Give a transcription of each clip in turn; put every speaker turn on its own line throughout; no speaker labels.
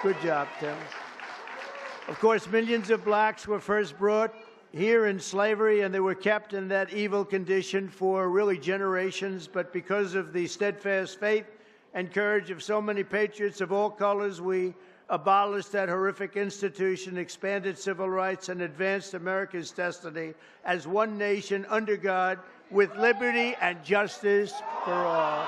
Good job, Tim. Of course, millions of blacks were first brought here in slavery, and they were kept in that evil condition for really generations. But because of the steadfast faith and courage of so many patriots of all colors, we abolished that horrific institution, expanded civil rights, and advanced America's destiny as one nation under God with liberty and justice for all.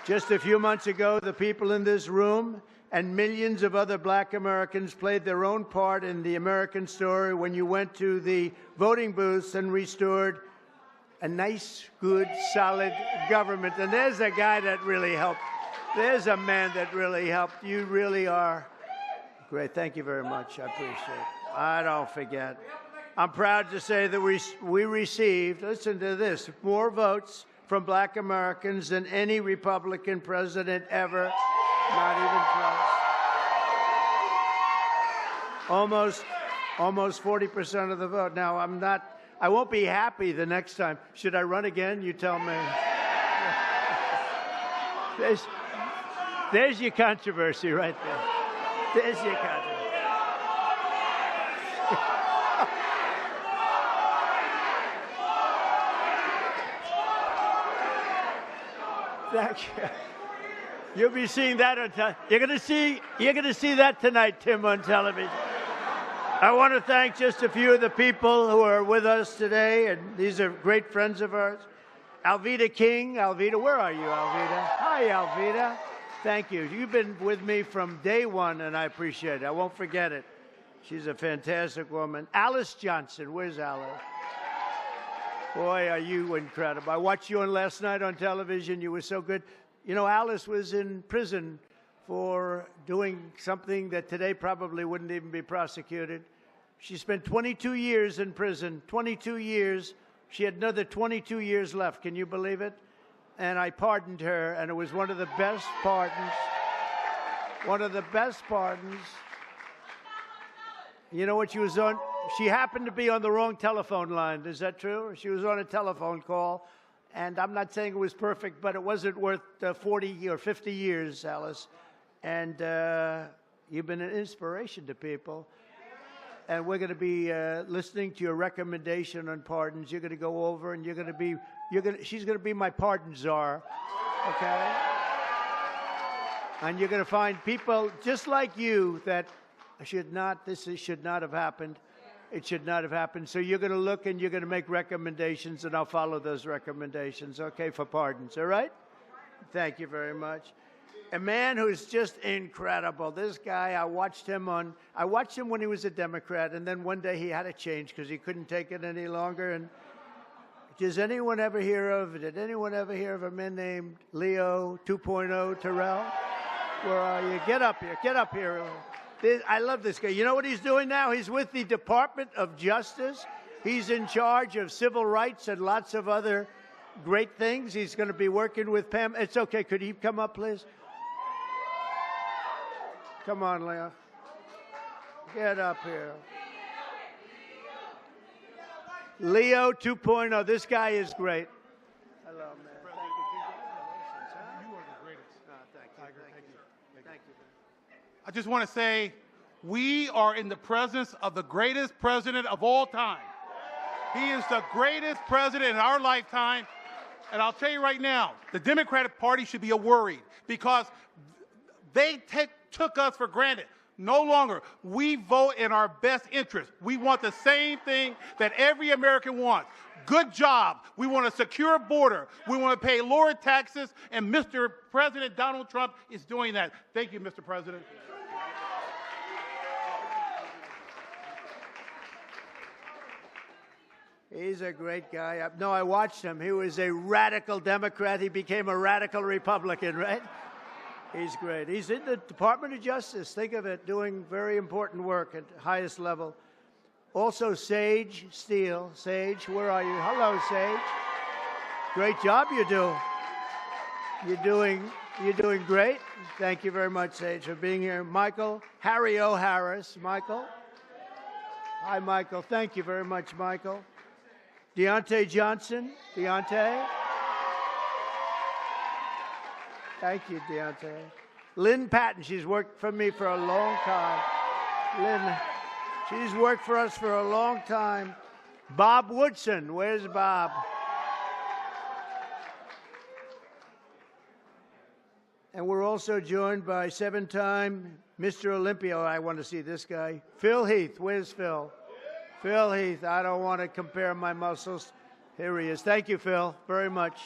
Just a few months ago, the people in this room and millions of other black Americans played their own part in the American story when you went to the voting booths and restored a nice, good, solid government. And there's a guy that really helped. There's a man that really helped. You really are great. Thank you very much. I appreciate it. I don't forget. I'm proud to say that we received, listen to this, more votes from black Americans than any Republican president ever. Not even close. Almost 40% of the vote. Now, I won't be happy the next time. Should I run again? You tell me. There's your controversy right there. There's your controversy. Thank you. You'll be seeing that on you're going to see that tonight, Tim, on television. I want to thank just a few of the people who are with us today, and these are great friends of ours. Alveda King. Alveda, where are you, Alveda? Hi, Alveda. Thank you. You've been with me from day one, and I appreciate it. I won't forget it. She's a fantastic woman. Alice Johnson. Where's Alice? Boy, are you incredible. I watched you on last night on television. You were so good. You know, Alice was in prison for doing something that today probably wouldn't even be prosecuted. She spent 22 years in prison, 22 years. She had another 22 years left. Can you believe it? And I pardoned her, and it was one of the best pardons. One of the best pardons. You know what she was on? She happened to be on the wrong telephone line. Is that true? She was on a telephone call. And I'm not saying it was perfect, but it wasn't worth 40 or 50 years, Alice. And you've been an inspiration to people. And we're going to be listening to your recommendation on pardons. You're going to go over, and she's going to be my pardon czar, okay? And you're going to find people just like you that should not have happened. It should not have happened. So you're going to look and you're going to make recommendations, and I'll follow those recommendations, okay, for pardons, all right? Thank you very much. A man who's just incredible. This guy, I watched him when he was a Democrat, and then one day he had to change because he couldn't take it any longer. And did anyone ever hear of a man named Leo 2.0 Terrell? Where are you? Get up here. I love this guy. You know what he's doing now? He's with the Department of Justice. He's in charge of civil rights and lots of other great things. He's going to be working with Pam. It's okay. Could he come up, please? Come on, Leo. Get up here. Leo 2.0. This guy is great. Hello, man. Thank you. Congratulations. Huh?
You are the greatest.
Thank you. Thank you.
I just want to say we are in the presence of the greatest president of all time. He is the greatest president in our lifetime. And I'll tell you right now, the Democratic Party should be worried because they took us for granted. No longer. We vote in our best interest. We want the same thing that every American wants. Good job. We want a secure border. We want to pay lower taxes, and Mr. President Donald Trump is doing that. Thank you, Mr. President.
He's a great guy. No, I watched him. He was a radical Democrat. He became a radical Republican, right? He's great. He's in the Department of Justice. Think of it, doing very important work at the highest level. Also, Sage Steele. Sage, where are you? Hello, Sage. Great job you do. You're doing great. Thank you very much, Sage, for being here. Michael, Harry O. Harris. Michael. Hi, Michael. Thank you very much, Michael. Deontay Johnson. Deontay. Thank you, Deontay. Lynn Patton, she's worked for me for a long time. Lynn, she's worked for us for a long time. Bob Woodson, where's Bob? And we're also joined by 7-time Mr. Olympia. I want to see this guy. Phil Heath, where's Phil? Phil Heath, I don't want to compare my muscles. Here he is. Thank you, Phil, very much.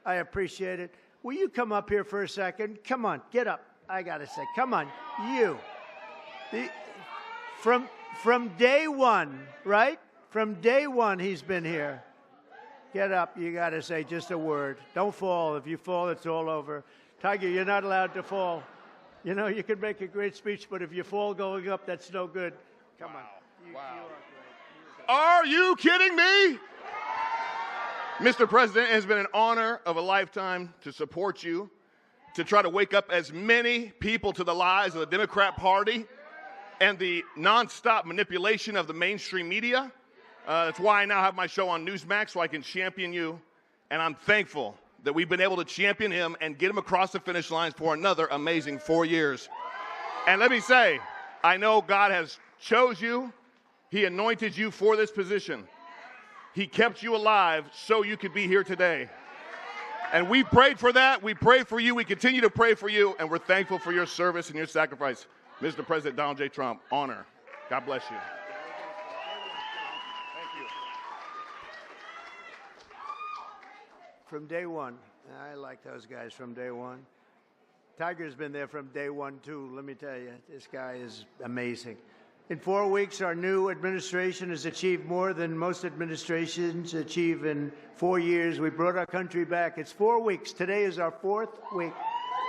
I appreciate it. Will you come up here for a second? Come on, get up. I got to say, come on, you. From day one, right? From day one, he's been here. Get up. You got to say just a word. Don't fall. If you fall, it's all over. Tiger, you're not allowed to fall. You know, you can make a great speech, but if you fall going up, that's no good. Come on. You are great.
Are you kidding me? Mr. President, it has been an honor of a lifetime to support you, to try to wake up as many people to the lies of the Democrat Party and the nonstop manipulation of the mainstream media. That's why I now have my show on Newsmax, so I can champion you. And I'm thankful that we've been able to champion him and get him across the finish line for another amazing 4 years. And let me say, I know God has chose you. He anointed you for this position. He kept you alive so you could be here today. And we prayed for that. We prayed for you. We continue to pray for you. And we're thankful for your service and your sacrifice. Mr. President Donald J. Trump, honor. God bless you.
From day one. I like those guys from day one. Tiger's been there from day one, too. Let me tell you, this guy is amazing. In 4 weeks, our new administration has achieved more than most administrations achieve in 4 years. We brought our country back. It's 4 weeks. Today is our 4th week.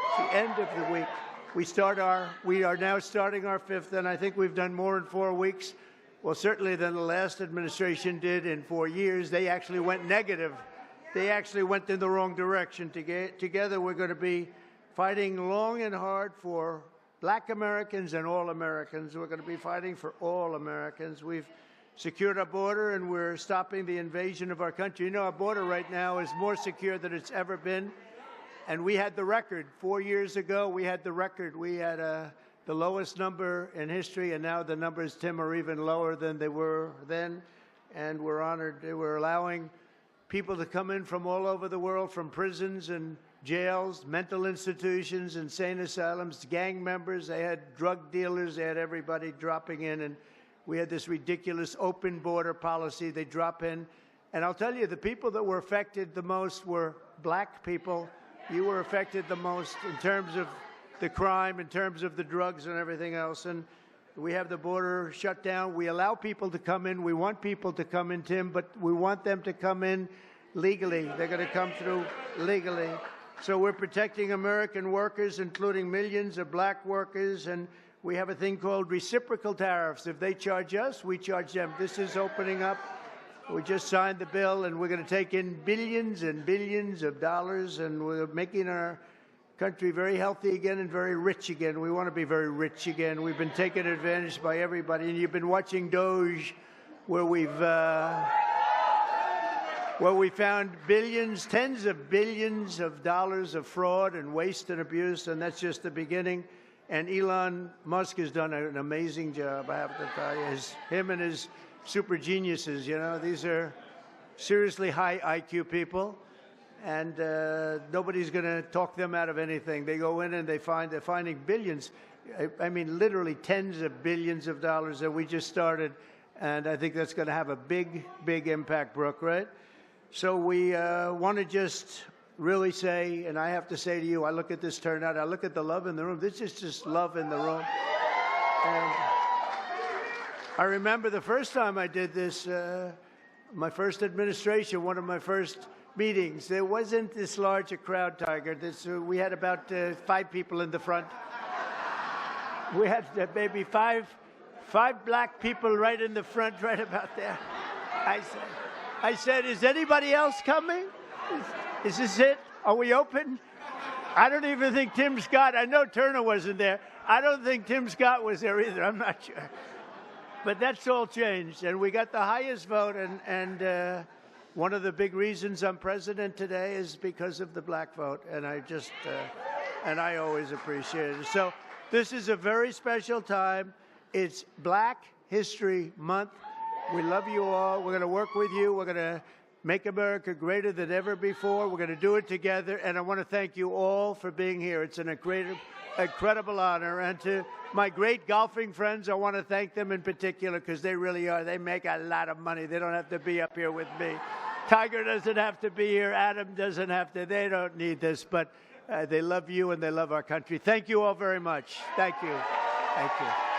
It's the end of the week. We are now starting our 5th, and I think we've done more in 4 weeks. Well, certainly than the last administration did in 4 years. They actually went negative. They actually went in the wrong direction. Together, we're going to be fighting long and hard for Black Americans and all Americans. We're going to be fighting for all Americans. We've secured our border, and we're stopping the invasion of our country. You know, our border right now is more secure than it's ever been. And we had the record. 4 years ago, we had the record. We had the lowest number in history, and now the numbers, Tim, are even lower than they were then. And we're honored. We're allowing people to come in from all over the world, from prisons and jails, mental institutions, insane asylums, gang members. They had drug dealers. They had everybody dropping in. And we had this ridiculous open border policy. They drop in. And I'll tell you, the people that were affected the most were Black people. You were affected the most in terms of the crime, in terms of the drugs and everything else. And we have the border shut down. We allow people to come in. We want people to come in, Tim, but we want them to come in legally. They're going to come through legally. So we're protecting American workers, including millions of Black workers, and we have a thing called reciprocal tariffs. If they charge us, we charge them. This is opening up. We just signed the bill, and we're going to take in billions and billions of dollars, and we're making our country very healthy again and very rich again. We want to be very rich again. We've been taken advantage by everybody, and you've been watching Doge, where we found billions, tens of billions of dollars of fraud and waste and abuse, and that's just the beginning. And Elon Musk has done an amazing job, I have to tell you. Him and his super geniuses, you know, these are seriously high IQ people, and nobody's going to talk them out of anything. They go in and they're finding billions. I mean, literally tens of billions of dollars that we just started, and I think that's going to have a big, big impact, Brooke, right? So we want to just really say, and I have to say to you, I look at this turnout, I look at the love in the room. This is just love in the room. And I remember the first time I did this, my first administration, one of my first meetings, there wasn't this large a crowd, Tiger. We had about 5 people in the front. We had maybe five Black people right in the front, right about there. I said, is anybody else coming? Is this it? Are we open? I don't even think Tim Scott, I know Turner wasn't there. I don't think Tim Scott was there either. I'm not sure. But that's all changed. And we got the highest vote. And one of the big reasons I'm president today is because of the Black vote. And I just, and I always appreciate it. So this is a very special time. It's Black History Month. We love you all. We're going to work with you. We're going to make America greater than ever before. We're going to do it together, and I want to thank you all for being here. It's an incredible honor. And to my great golfing friends, I want to thank them in particular because they really are. They make a lot of money. They don't have to be up here with me. Tiger doesn't have to be here. Adam doesn't have to. They don't need this, but they love you and they love our country. Thank you all very much. Thank you. Thank you.